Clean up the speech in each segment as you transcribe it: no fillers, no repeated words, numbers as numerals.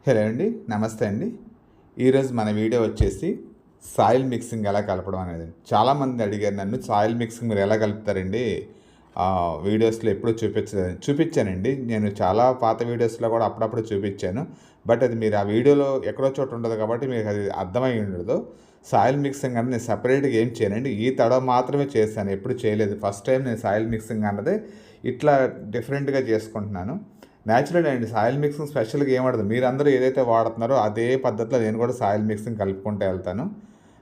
Hello అండి, నమస్తే అండి. ఈరోజు మన వీడియో వచ్చేసి సాయిల్ మిక్సింగ్ ఎలా కలపడం అనేది. చాలామంది అడిగారు నన్ను, సాయిల్ మిక్సింగ్ మీరు ఎలా కలుపుతారండి, వీడియోస్లో ఎప్పుడూ చూపించానండి. నేను చాలా పాత వీడియోస్లో కూడా అప్పుడప్పుడు చూపించాను. బట్ అది మీరు ఆ వీడియోలో ఎక్కడో చోట ఉండదు కాబట్టి మీకు అది అర్థమై ఉండదు. సాయిల్ మిక్సింగ్ అనేది నేను సపరేట్గా ఏం చేయనండి, ఈ తడవ మాత్రమే చేశాను, ఎప్పుడు చేయలేదు. ఫస్ట్ టైం నేను సాయిల్ మిక్సింగ్ అన్నది ఇట్లా డిఫరెంట్గా చేసుకుంటున్నాను. న్యాచురల్ అండి, సాయిల్ మిక్సింగ్ స్పెషల్గా ఏం వాడదు. మీరందరూ ఏదైతే వాడుతున్నారో అదే పద్ధతిలో నేను కూడా సాయిల్ మిక్సింగ్ కలుపుకుంటూ వెళ్తాను.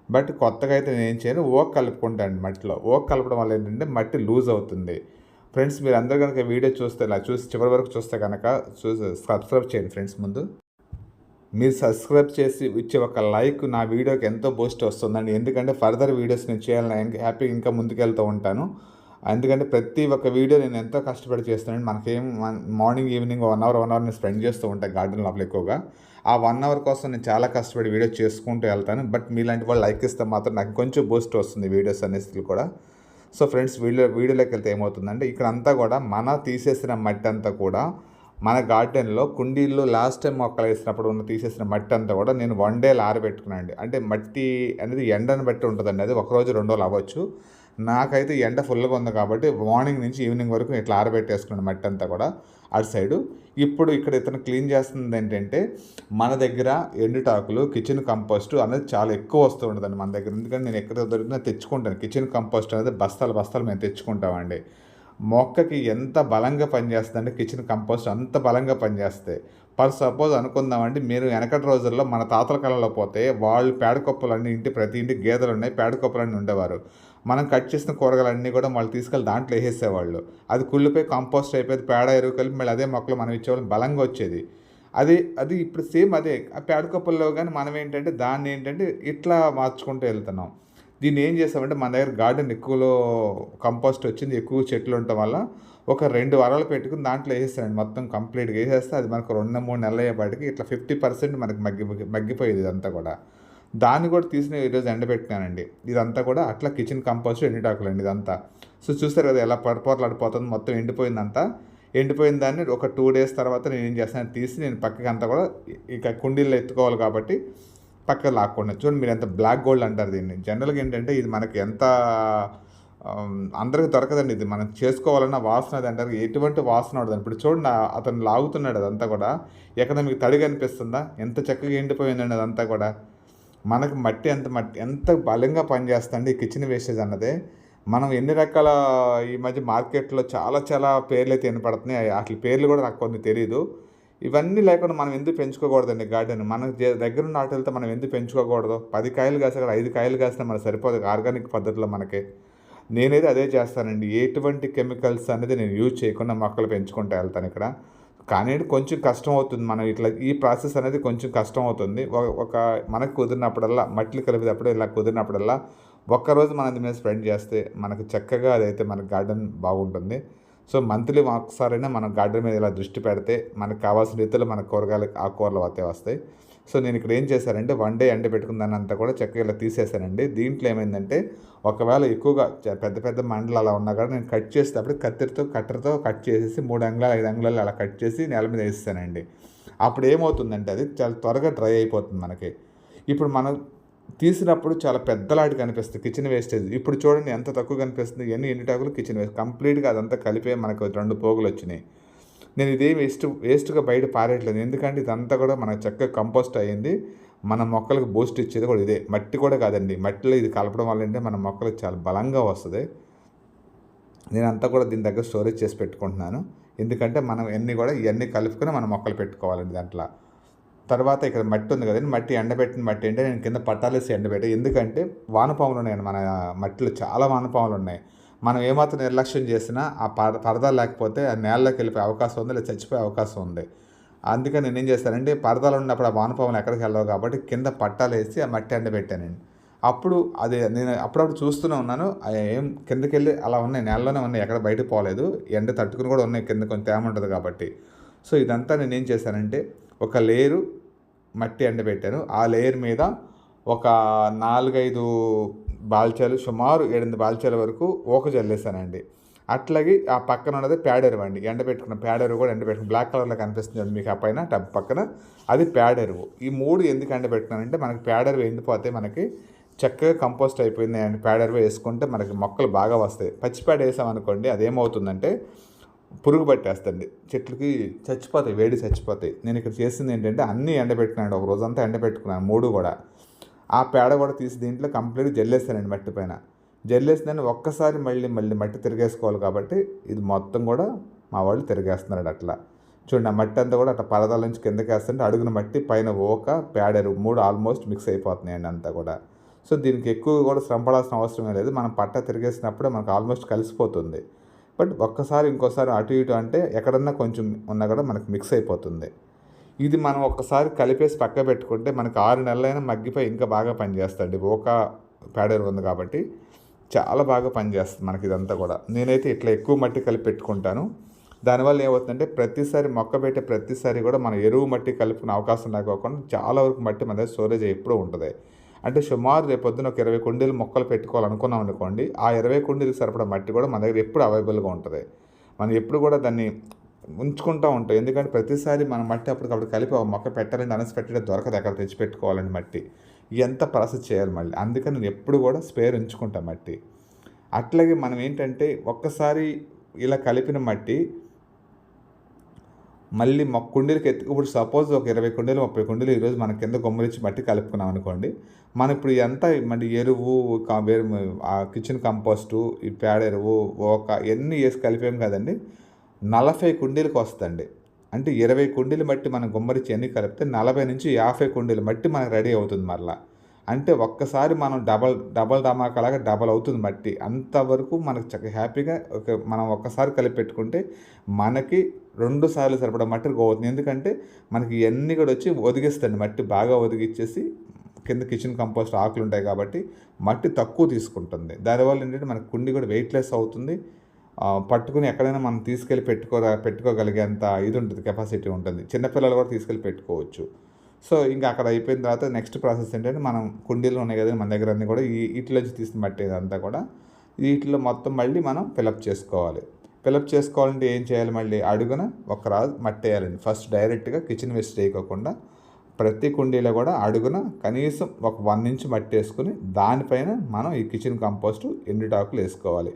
బట్ కొత్తగా అయితే నేను ఏం చేయను, ఓక్ కలుపుకుంటాను మట్టిలో. ఓక్ కలపడం వల్ల ఏంటంటే మట్టి లూజ్ అవుతుంది. ఫ్రెండ్స్, మీరు అందరూ కనుక వీడియో చూస్తే, ఇలా చూసి చివరి వరకు చూస్తే కనుక సబ్స్క్రైబ్ చేయండి ఫ్రెండ్స్. ముందు మీరు సబ్స్క్రైబ్ చేసి ఇచ్చే ఒక లైక్ నా వీడియోకి ఎంతో బూస్ట్ వస్తుందండి. ఎందుకంటే ఫర్దర్ వీడియోస్ నేను చేయాలని హ్యాపీగా ఇంకా ముందుకెళ్తూ ఉంటాను. ఎందుకంటే ప్రతి ఒక్క వీడియో నేను ఎంతో కష్టపడి చేస్తున్నాను. మనకేం మార్నింగ్ ఈవినింగ్ 1 అవర్ నేను స్పెండ్ చేస్తూ ఉంటాను గార్డెన్ లోపల ఎక్కువగా. ఆ 1 అవర్ కోసం నేను చాలా కష్టపడి వీడియో చేసుకుంటూ వెళ్తాను. బట్ మీలాంటి వాళ్ళు లైక్ ఇస్తే మాత్రం నాకు కొంచెం బూస్ట్ వస్తుంది వీడియోస్ అనేసి కూడా. సో ఫ్రెండ్స్, వీడియోలోకి వెళ్తే ఏమవుతుందంటే, ఇక్కడ అంతా కూడా మన తీసేసిన మట్టి అంతా కూడా మన గార్డెన్లో కుండీల్లో లాస్ట్ టైం మొక్కలు వేసినప్పుడు తీసేసిన మట్టి అంతా కూడా నేను 1 డే ఆరబెట్టుకున్నాను. అంటే మట్టి అనేది ఎండను బట్టి ఉంటుందండి. అది ఒకరోజు 2 రోజులు అవ్వచ్చు. నాకైతే ఎండ ఫుల్గా ఉంది కాబట్టి మార్నింగ్ నుంచి ఈవినింగ్ వరకు ఇట్లా ఆరబెట్టేసుకున్నాను మట్టి అంతా కూడా అటు సైడు. ఇప్పుడు ఇక్కడ ఇతను క్లీన్ చేస్తుంది ఏంటంటే, మన దగ్గర ఎండుటాకులు, కిచెన్ కంపోస్ట్ అనేది చాలా ఎక్కువ వస్తూ ఉంటుందండి మన దగ్గర. ఎందుకంటే నేను ఎక్కడ దొరికినా తెచ్చుకుంటాను. కిచెన్ కంపోస్ట్ అనేది బస్తాలు మేము తెచ్చుకుంటామండి. మొక్కకి ఎంత బలంగా పనిచేస్తుందంటే కిచెన్ కంపోస్ట్ అంత బలంగా పనిచేస్తాయి. సపోజ్ అనుకుందామండి, మీరు వెనకటి రోజుల్లో మన తాతల కాలంలో పోతే వాళ్ళు పేడ కుప్పలన్నీ, ప్రతి ఇంటి గేదెలు ఉన్నాయి, పేడ కుప్పలన్నీ ఉండేవారు. మనం కట్ చేసిన కూరగాయలన్నీ కూడా వాళ్ళు తీసుకెళ్ళి దాంట్లో వేసేసేవాళ్ళు. అది కుళ్ళిపోయి కంపోస్ట్ అయిపోయి పేడ ఎరువు కలిపి మళ్ళీ అదే మొక్కలు మనం ఇచ్చేవాళ్ళం, బలంగా వచ్చేది. అది ఇప్పుడు సేమ్ అదే ఆ పేడ కుప్పల్లో. కానీ మనం ఏంటంటే దాన్ని ఇట్లా మార్చుకుంటూ వెళ్తున్నాం. దీన్ని ఏం చేస్తామంటే, మన దగ్గర గార్డెన్ ఎక్కువలో కంపోస్ట్ వచ్చింది, ఎక్కువ చెట్లు ఉండటం వల్ల ఒక 2 వారాలు పెట్టుకుని దాంట్లో వేసేస్తానండి. మొత్తం కంప్లీట్గా వేసేస్తే అది మనకు 2-3 నెలలు అయ్యేపాటికి ఇట్లా 50% మనకి మగ్గిపోయేది ఇదంతా కూడా. దాన్ని కూడా తీసి ఈరోజు ఎండబెట్టినానండి. ఇదంతా కూడా అట్లా కిచెన్ కంపోస్ట్ ఎండుటాకులండి ఇదంతా. సో చూస్తారు కదా ఎలా పొరపోట్లాడిపోతుంది, మొత్తం ఎండిపోయిందంతా. ఎండిపోయిన దాన్ని ఒక 2 డేస్ తర్వాత నేను ఏం చేస్తాను, తీసి నేను పక్కకి అంతా కూడా ఇక కుండీల్లో ఎత్తుకోవాలి కాబట్టి పక్కకు లాక్కుండా. చూడండి, మీరు ఎంత బ్లాక్ గోల్డ్ అంటారు దీన్ని. జనరల్గా ఏంటంటే ఇది మనకి ఎంత అందరికి దొరకదండి. ఇది మనం చేసుకోవాలన్న వాసన అది అంటారు, ఎటువంటి వాసన ఉండదు. ఇప్పుడు చూడండి, అతను లాగుతున్నాడు అదంతా కూడా. ఎక్కడ మీకు తడి కనిపిస్తుందా, ఎంత చక్కగా ఎండిపోయిందండి అదంతా కూడా. మనకు మట్టి ఎంత బలంగా పనిచేస్తుంది ఈ కిచెన్ వేస్టేజ్ అన్నదే. మనం ఎన్ని రకాల ఈ మధ్య మార్కెట్లో చాలా పేర్లు అయితే వినపడుతున్నాయి. వాటి పేర్లు కూడా నాకు కొన్ని తెలియదు. ఇవన్నీ లేకుండా మనం ఎందుకు పెంచుకోకూడదండి గార్డెన్. మన దగ్గరున్న వాటితో మనం ఎందుకు పెంచుకోకూడదు. 10 కాయలు కాసా 5 కాయలు కాసినా మనకు సరిపోదు ఆర్గానిక్ పద్ధతిలో మనకి. నేనైతే అదే చేస్తానండి. ఎటువంటి కెమికల్స్ అనేది నేను యూజ్ చేయకుండా మొక్కలు పెంచుకుంటూ వెళ్తాను ఇక్కడ. కానీ కొంచెం కష్టం అవుతుంది. మనం ఇట్లా ఈ ప్రాసెస్ అనేది కొంచెం కష్టం అవుతుంది. ఒక మనకు కుదిరినప్పుడల్లా, మట్టిలు కలిపేటప్పుడు ఇలా కుదిరినప్పుడల్లా ఒక్కరోజు మనం దీని మీద స్పెండ్ చేస్తే మనకు చక్కగా అదైతే మన గార్డెన్ బాగుంటుంది. సో మంత్లీ ఒకసారైనా మనం గార్డెన్ మీద ఇలా దృష్టి పెడితే మనకు కావాల్సిన రీతిలో మన కూరగాయలు, ఆకుకూరలు వస్తాయి. సో నేను ఇక్కడ ఏం చేశానంటే, 1 డే ఎండబెట్టుకున్న దాన్ని అంతా కూడా చక్కగా ఇలా తీసేసానండి. దీంట్లో ఏమైందంటే, ఒకవేళ ఎక్కువగా పెద్ద మండలు అలా ఉన్నా కూడా నేను కట్ చేసేటప్పుడు కట్టర్తో కట్ చేసేసి 3 అంగుళాలు 5 అంగుళాలు అలా కట్ చేసి నేల మీద వేసేసానండి. అప్పుడు ఏమవుతుందంటే అది చాలా త్వరగా డ్రై అయిపోతుంది మనకి. ఇప్పుడు మనం తీసినప్పుడు చాలా పెద్దలాంటి కనిపిస్తుంది కిచెన్ వేస్టేజ్. ఇప్పుడు చూడండి ఎంత తక్కువ కనిపిస్తుంది. ఎండుటాకులు కిచెన్ వేస్ట్ కంప్లీట్గా అదంతా కలిపే మనకు 2 పోగులు వచ్చినాయి. నేను ఇదే వేస్ట్గా బయట పారేయట్లేదు. ఎందుకంటే ఇదంతా కూడా మనకు చక్కగా కంపోస్ట్ అయ్యింది. మన మొక్కలకు బూస్ట్ ఇచ్చేది కూడా ఇదే. మట్టి కూడా కాదండి, మట్టిలో ఇది కలపడం వల్ల అంటే మన మొక్కలకు చాలా బలంగా వస్తుంది. నేనంతా కూడా దీని దగ్గర స్టోరేజ్ చేసి పెట్టుకుంటున్నాను. ఎందుకంటే మనం ఇవన్నీ కలుపుకొని మనం మొక్కలు పెట్టుకోవాలండి దాంట్లో. తర్వాత ఇక్కడ మట్టి ఉంది కదండి, మట్టి ఎండబెట్టిన మట్టి అంటే నేను కింద పట్టాలేసి ఎండబెట్టాను. ఎందుకంటే వానపాములు ఉన్నాయండి మన మట్టిలో, చాలా వానపాములు ఉన్నాయి. మనం ఏమాత్రం నిర్లక్ష్యం చేసినా ఆ పరదాలు లేకపోతే ఆ నేలలోకి వెళ్ళిపోయే అవకాశం ఉంది, లేదా చచ్చిపోయే అవకాశం ఉంది. అందుకని నేను ఏం చేస్తానంటే, పరదాలు ఉన్నప్పుడు ఆ వానపాములు ఎక్కడికి వెళ్ళవు కాబట్టి కింద పట్టాలు వేసి ఆ మట్టి ఎండబెట్టానండి. అప్పుడు అది నేను అప్పుడప్పుడు చూస్తూనే ఉన్నాను. ఏం కిందకి వెళ్ళి అలా ఉన్నాయి, నేలలోనే ఉన్నాయి, ఎక్కడ బయటకు పోలేదు. ఎండ తట్టుకుని కూడా ఉన్నాయి, కింద కొంచెం తేమ ఉంటుంది కాబట్టి. సో ఇదంతా నేను ఏం చేశానంటే, ఒక లేయరు మట్టి ఎండబెట్టాను. ఆ లేయర్ మీద ఒక 4-5 బాల్చాలు, సుమారు 7-8 బాల్చాల వరకు ఊక జల్లేసానండి. అట్లాగే ఆ పక్కన ఉన్నది పేడెరువు అండి, ఎండబెట్టుకున్న పేడెరువు కూడా ఎండబెట్టుకుని బ్లాక్ కలర్లో కనిపిస్తుంది మీకు ఆ పైన టబ్ పక్కన, అది పేడెరువు. ఈ 3 ఎందుకు ఎండబెట్టుకున్నానంటే మనకి పేడెరువు ఎండిపోతే మనకి చక్కగా కంపోస్ట్ అయిపోయింది అండ్ పేడెరువు వేసుకుంటే మనకి మొక్కలు బాగా వస్తాయి. పచ్చి పేడ వేసామనుకోండి అదేమవుతుందంటే పురుగు పట్టేస్తుంది, చెట్లకి చచ్చిపోతాయి, వేడి చచ్చిపోతాయి. నేను ఇక్కడ చేసింది ఏంటంటే అన్నీ ఎండబెట్టుకున్నాను, ఒక రోజంతా ఎండబెట్టుకున్నాను 3 కూడా. ఆ పేడ కూడా తీసి దీంట్లో కంప్లీట్గా జల్లేస్తానండి మట్టి పైన. జల్లేసిందని ఒక్కసారి మళ్ళీ మట్టి తిరిగేసుకోవాలి కాబట్టి ఇది మొత్తం కూడా మా వాళ్ళు తిరిగేస్తున్నాడు అట్లా. చూడండి ఆ మట్టి అంతా కూడా అట్లా పరదాల నుంచి కిందకి వేస్తుంటే అడుగున మట్టి పైన పేడెరువు 3 ఆల్మోస్ట్ మిక్స్ అయిపోతున్నాయండి అంతా కూడా. సో దీనికి ఎక్కువ కూడా శ్రమ పడాల్సిన అవసరమే లేదు, మనం పట్ట తిరిగేసినప్పుడే మనకు ఆల్మోస్ట్ కలిసిపోతుంది. బట్ ఒక్కసారి ఇంకోసారి అటు ఇటు అంటే ఎక్కడన్నా కొంచెం ఉన్నా కూడా మనకు మిక్స్ అయిపోతుంది. ఇది మనం ఒక్కసారి కలిపేసి పక్క పెట్టుకుంటే మనకు 6 నెలలైనా మగ్గిపోయి ఇంకా బాగా పనిచేస్తుంది. పేడెరువు ఉంది కాబట్టి చాలా బాగా పనిచేస్తుంది మనకి ఇదంతా కూడా. నేనైతే ఇట్లా ఎక్కువ మట్టి కలిపి పెట్టుకుంటాను. దానివల్ల ఏమవుతుందంటే ప్రతిసారి మొక్క పెట్టే ప్రతిసారి కూడా మనం ఎరువు మట్టి కలుపుకునే అవకాశం లేకోకుండా చాలా వరకు మట్టి మన దగ్గర స్టోరేజ్ ఎప్పుడూ ఉంటుంది. అంటే సుమారు రేపొద్దున ఒక 20 కుండీలు మొక్కలు పెట్టుకోవాలనుకున్నాం అనుకోండి, ఆ 20 కుండీలకు సరిపడా మట్టి కూడా మన దగ్గర ఎప్పుడు అవైలబుల్గా ఉంటుంది. మనం ఎప్పుడు కూడా దాన్ని ఉంచుకుంటూ ఉంటాం. ఎందుకంటే ప్రతిసారి మనం మట్టి అప్పటికప్పుడు కలిపి ఒక మొక్క పెట్టాలంటే అన్ఎక్స్పెక్టెడ్గా దొరకదు, ఎక్కడ తెచ్చి పెట్టుకోవాలని మట్టి ఎంత ప్రాసెస్ చేయాలి మళ్ళీ. అందుకని నేను ఎప్పుడు కూడా స్పేర్ ఉంచుకుంటాను మట్టి. అట్లాగే మనం ఏంటంటే ఒక్కసారి ఇలా కలిపిన మట్టి మళ్ళీ కుండీలకి ఇప్పుడు సపోజ్ ఒక 20 కుండీలు 30 కుండీలు ఈరోజు మన కింద గుమ్మరించి మట్టి కలుపుకున్నాం అనుకోండి, మనం ఇప్పుడు ఎంత మళ్ళీ ఎరువు కిచెన్ కంపోస్టు, ఈ పేడ ఎరువు, ఎన్ని వేసి కలిపాం కదండి, 40 కుండీలకు వస్తుంది. అంటే 20 కుండీలు మట్టి మనం గుమ్మరించి ఎన్ని కలిపితే 40 నుంచి 50 కుండీలు మట్టి మనకు రెడీ అవుతుంది మళ్ళీ. అంటే ఒక్కసారి మనం డబల్ ధమాకాలాగా డబల్ అవుతుంది మట్టి. అంతవరకు మనకు చక్కగా హ్యాపీగా మనం ఒక్కసారి కలిపి పెట్టుకుంటే మనకి 2 సార్లు సరిపడా మట్టి అవుతుంది. ఎందుకంటే మనకి ఇవన్నీ కూడా వచ్చి ఒదిగిస్తుంది, మట్టి బాగా ఒదిగిచ్చేసి కింద కిచెన్ కంపోస్ట్ ఆకులు ఉంటాయి కాబట్టి మట్టి తక్కువ తీసుకుంటుంది. దానివల్ల ఏంటంటే మనకు కుండీ కూడా వెయిట్లెస్ అవుతుంది. పట్టుకుని ఎక్కడైనా మనం తీసుకెళ్ళి పెట్టుకోగలిగేంత ఇది ఉంటుంది, కెపాసిటీ ఉంటుంది. చిన్నపిల్లలు కూడా తీసుకెళ్ళి పెట్టుకోవచ్చు. సో ఇంకా అక్కడ అయిపోయిన తర్వాత నెక్స్ట్ ప్రాసెస్ ఏంటంటే మనం కుండీలు ఉన్నాయి కదా మన దగ్గర అన్నీ కూడా వీటిలోంచి తీసిన మట్టి ఇదంతా కూడా వీటిలో మొత్తం మళ్ళీ మనం ఫిలప్ చేసుకోవాలి. ఫిలప్ చేసుకోవాలంటే ఏం చేయాలి, మళ్ళీ అడుగున ఒక రాజు మట్టి వేయాలండి. ఫస్ట్ డైరెక్ట్గా కిచెన్ వేస్ట్ చేయకోకుండా ప్రతి కుండీలో కూడా అడుగున కనీసం ఒక 1 ఇంచ్ మట్టి వేసుకుని దానిపైన మనం ఈ కిచెన్ కంపోస్ట్ ఎండుటాకులు వేసుకోవాలి.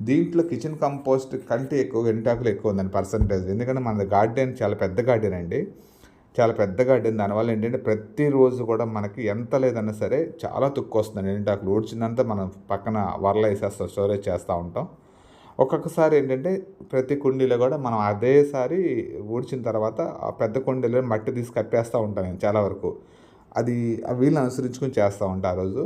దీంట్లో కిచెన్ కంపోస్ట్ కంటే ఎక్కువ ఎండుటాకులు ఎక్కువ ఉందండి పర్సంటేజ్. ఎందుకంటే మన గార్డెన్ చాలా పెద్ద గార్డెన్ అండి, చాలా పెద్ద గార్డెన్. దానివల్ల ఏంటంటే ప్రతిరోజు కూడా మనకి ఎంత లేదన్నా సరే చాలా తుక్కు వస్తుంది. ఎండుటాకులు ఊడ్చిందంతా మనం పక్కన వరలో వేసేస్తాం, స్టోరేజ్ చేస్తూ ఉంటాం. ఒక్కొక్కసారి ఏంటంటే ప్రతి కుండీలో కూడా మనం అదేసారి ఊడ్చిన తర్వాత ఆ పెద్ద కుండీలో మట్టి తీసి కప్పేస్తూ ఉంటాం నేను చాలా వరకు. అది వీళ్ళని అనుసరించుకొని చేస్తూ ఉంటాను ఆ రోజు.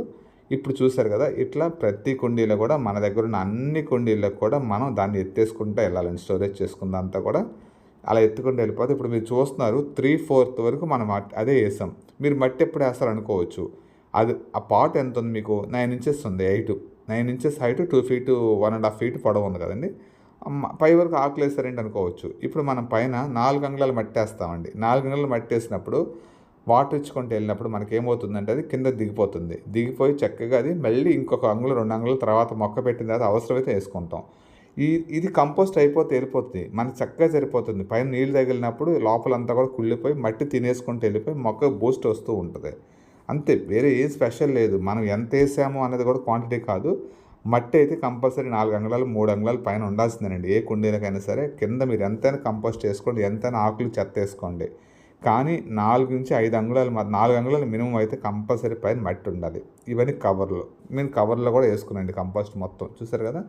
ఇప్పుడు చూసారు కదా, ఇట్లా ప్రతి కుండీలో కూడా మన దగ్గర ఉన్న అన్ని కుండీలకు కూడా మనం దాన్ని ఎత్తేసుకుంటూ వెళ్ళాలండి, స్టోరేజ్ చేసుకుందంతా కూడా అలా ఎత్తుకుంటూ వెళ్ళిపోతే ఇప్పుడు మీరు చూస్తున్నారు 3/4 వరకు మనం అదే వేసాం. మీరు మట్టి ఎప్పుడు వేస్తారు అనుకోవచ్చు. అది ఆ పాట్ ఎంత ఉంది మీకు, 9 ఇంచెస్ ఉంది height, 9 inches height, 2 feet 1.5 feet పొడవు ఉంది కదండి. పై వరకు ఆకులు వేస్తారేంటి అనుకోవచ్చు. ఇప్పుడు మనం పైన 4 అంగుళాలు మట్టి వేస్తామండి. 4 అంగుళాలు మట్టి వేసినప్పుడు వాటర్ ఇచ్చుకుంటూ వెళ్ళినప్పుడు మనకి ఏమవుతుందంటే అది కింద దిగిపోయి చక్కగా అది మళ్ళీ ఇంకొక అంగుళం 2 అంగుళాల తర్వాత మొక్క పెట్టిన తర్వాత అవసరమైతే వేసుకుంటాం. ఇది కంపోస్ట్ అయిపోతే వెళ్ళిపోతుంది, మనకి చక్కగా సరిపోతుంది. పైన నీళ్ళు తగిలినప్పుడు లోపలంతా కూడా కుళ్ళిపోయి మట్టి తినేసుకుంటూ వెళ్ళిపోయి మొక్క బూస్ట్ వస్తూ ఉంటుంది. అంతే, వేరే ఏం స్పెషల్ లేదు. మనం ఎంత వేసామో అనేది కూడా క్వాంటిటీ కాదు. మట్టి అయితే కంపల్సరీ 4 అంగుళాలు 3 అంగుళాలు పైన ఉండాల్సిందేనండి ఏ కుండీలకైనా సరే. కింద మీరు ఎంతైనా కంపోస్ట్ వేసుకోండి, ఎంతైనా ఆకులు చెత్త వేసుకోండి, కానీ 4 నుంచి 5 అంగుళాలు 4 అంగుళాలు మినిమం అయితే కంపల్సరీ పైన మట్టి ఉండాలి. ఇవన్నీ కవర్లో, నేను కవర్లో కూడా వేసుకున్నాండి కంపోస్ట్ మొత్తం. చూసారు కదా,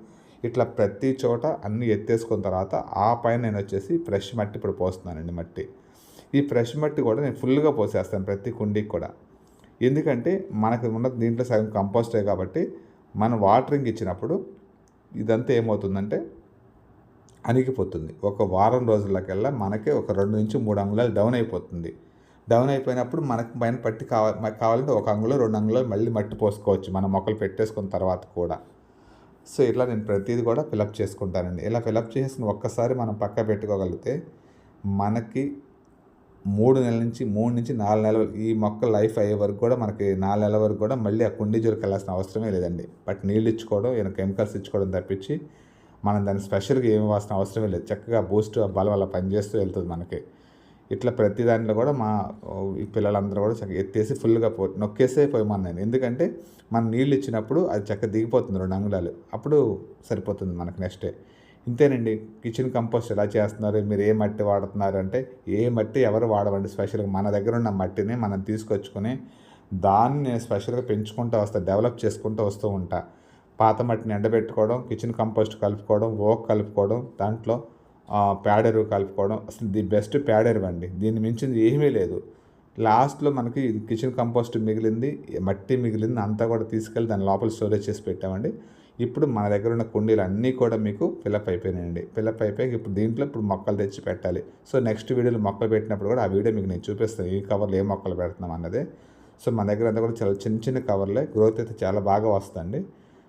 ఇట్లా ప్రతి చోట అన్నీ ఎత్తేసుకున్న తర్వాత ఆ పైన నేను వచ్చేసి ఫ్రెష్ మట్టి ఇప్పుడు పోస్తున్నానండి. మట్టి, ఈ ఫ్రెష్ మట్టి కూడా నేను ఫుల్గా పోసేస్తాను ప్రతి కుండీకి కూడా. ఎందుకంటే మనకు ఉన్న దీంట్లో సగం కంపోస్టే కాబట్టి మనం వాటరింగ్ ఇచ్చినప్పుడు ఇదంతా ఏమవుతుందంటే అణిగిపోతుంది. ఒక వారం రోజులకల్లా మనకి ఒక 2 నుంచి 3 అంగుళాలు డౌన్ అయిపోతుంది. డౌన్ అయిపోయినప్పుడు మనకు పైన పట్టి కావాలంటే 1 అంగుళం 2 అంగుళాలు మళ్ళీ మట్టి పోసుకోవచ్చు మనం మొక్కలు పెట్టేసుకున్న తర్వాత కూడా. సో ఇట్లా నేను ప్రతిదీ కూడా ఫిలప్ చేసుకుంటానండి. ఇలా ఫిలప్ చేసిన ఒక్కసారి మనం పక్క పెట్టుకోగలిగితే మనకి 3 నుంచి 4 నెలలు ఈ మొక్క లైఫ్ అయ్యే వరకు కూడా మనకి 4 నెలల వరకు కూడా మళ్ళీ ఆ కుండీ జోలికి వెళ్ళాల్సిన అవసరమే లేదండి. బట్ నీళ్ళు ఇచ్చుకోవడం, కెమికల్స్ ఇచ్చుకోవడం తప్పించి మనం దాన్ని స్పెషల్గా ఏమి వాసన అవసరమే లేదు. చక్కగా బూస్ట్ బలం అలా పనిచేస్తూ వెళ్తుంది మనకి. ఇట్లా ప్రతి దాంట్లో కూడా ఈ పిల్లలందరూ కూడా చక్కగా ఎత్తేసి ఫుల్గా నొక్కేసే పోయమన్నాను. ఎందుకంటే మనం నీళ్ళు ఇచ్చినప్పుడు అది చక్కగా దిగిపోతుంది 2 అంగుళాలు. అప్పుడు సరిపోతుంది మనకు నెక్స్ట్ డే. ఇంతేనండి. కిచెన్ కంపోస్ట్ ఎలా చేస్తున్నారు? మీరు ఏ మట్టి వాడుతున్నారు అంటే, ఏ మట్టి ఎవరు వాడవండి స్పెషల్‌గా. మన దగ్గర ఉన్న మట్టిని మనం తీసుకొచ్చుకొని దాన్ని నేను స్పెషల్‌గా పెంచుకుంటూ వస్తా. డెవలప్ చేసుకుంటూ వస్తూ ఉంటా. పాత మట్టిని ఎండబెట్టుకోవడం, కిచెన్ కంపోస్ట్ కలుపుకోవడం, ఓక్ కలుపుకోవడం, దాంట్లో పేడ ఎరువు కలుపుకోవడం. అసలు ది బెస్ట్ పేడ ఎరువు అండి. దీన్ని మించింది ఏమీ లేదు. లాస్ట్‌లో మనకి కిచెన్ కంపోస్ట్ మిగిలింది, మట్టి మిగిలింది అంతా కూడా తీసుకెళ్ళి దాని లోపల స్టోరేజ్ చేసి పెట్టామండి. ఇప్పుడు మన దగ్గర ఉన్న కుండీలు అన్నీ కూడా మీకు ఫిలప్ అయిపోయినాయండి. ఫిలప్ అయిపోయి ఇప్పుడు మొక్కలు తెచ్చి పెట్టాలి. సో నెక్స్ట్ వీడియోలో మొక్కలు పెట్టినప్పుడు కూడా ఆ వీడియో మీకు నేను చూపిస్తాను. ఈ కవర్లో ఏ మొక్కలు పెడుతున్నాం అన్నది. సో మన దగ్గర అంతా కూడా చాలా చిన్న చిన్న కవర్లే. గ్రోత్ అయితే చాలా బాగా వస్తుందండి.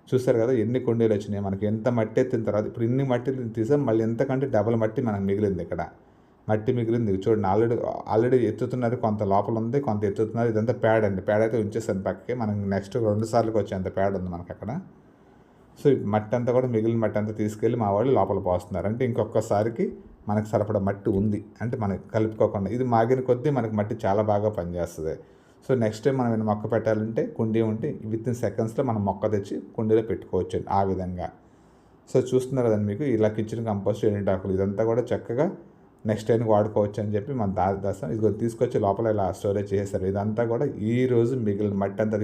చూసారు కదా ఎన్ని కుండీలు వచ్చినాయి. మనకి ఎంత మట్టి ఎత్తిన తర్వాత ఇప్పుడు ఇన్ని మట్టిని తీసాం, మళ్ళీ ఎంతకంటే డబల్ మట్టి మనకు మిగిలింది ఇక్కడ. మట్టి మిగిలింది చూడండి. ఆల్రెడీ ఎత్తుతున్నారు. కొంత లోపల ఉంది, కొంత ఎత్తుతున్నారు. ఇదంతా ప్యాడ్ అండి. ప్యాడ్ అయితే ఉంచేసాను పక్కకి. మనం నెక్స్ట్ 2 సార్లకి వచ్చేంత ప్యాడ్ ఉంది మనకి అక్కడ. సో మట్టి అంతా కూడా మిగిలిన మట్టి అంతా తీసుకెళ్ళి మా వాళ్ళు లోపల పోస్తున్నారు. అంటే ఇంకొకసారికి మనకు సరిపడా మట్టి ఉంది. అంటే మనకి కలుపుకోకుండా ఇది మాగిన కొద్దీ మనకి మట్టి చాలా బాగా పనిచేస్తుంది. సో నెక్స్ట్ టైం మనం ఏమైనా మొక్క పెట్టాలంటే కుండీ ఉంటే వితిన్ సెకండ్స్లో మనం మొక్క తెచ్చి కుండీలో పెట్టుకోవచ్చు ఆ విధంగా. సో చూస్తున్నారు కదండి మీకు ఇలా కిచెన్ కంపోస్ట్ ఎండుటాకులు ఇదంతా కూడా చక్కగా నెక్స్ట్ టైంకి వాడుకోవచ్చు అని చెప్పి మన దాస్తాం. ఇది తీసుకొచ్చి లోపల ఇలా స్టోరేజ్ చేసేసారు. ఇదంతా కూడా ఈరోజు మిగిలిన మట్టి అంతా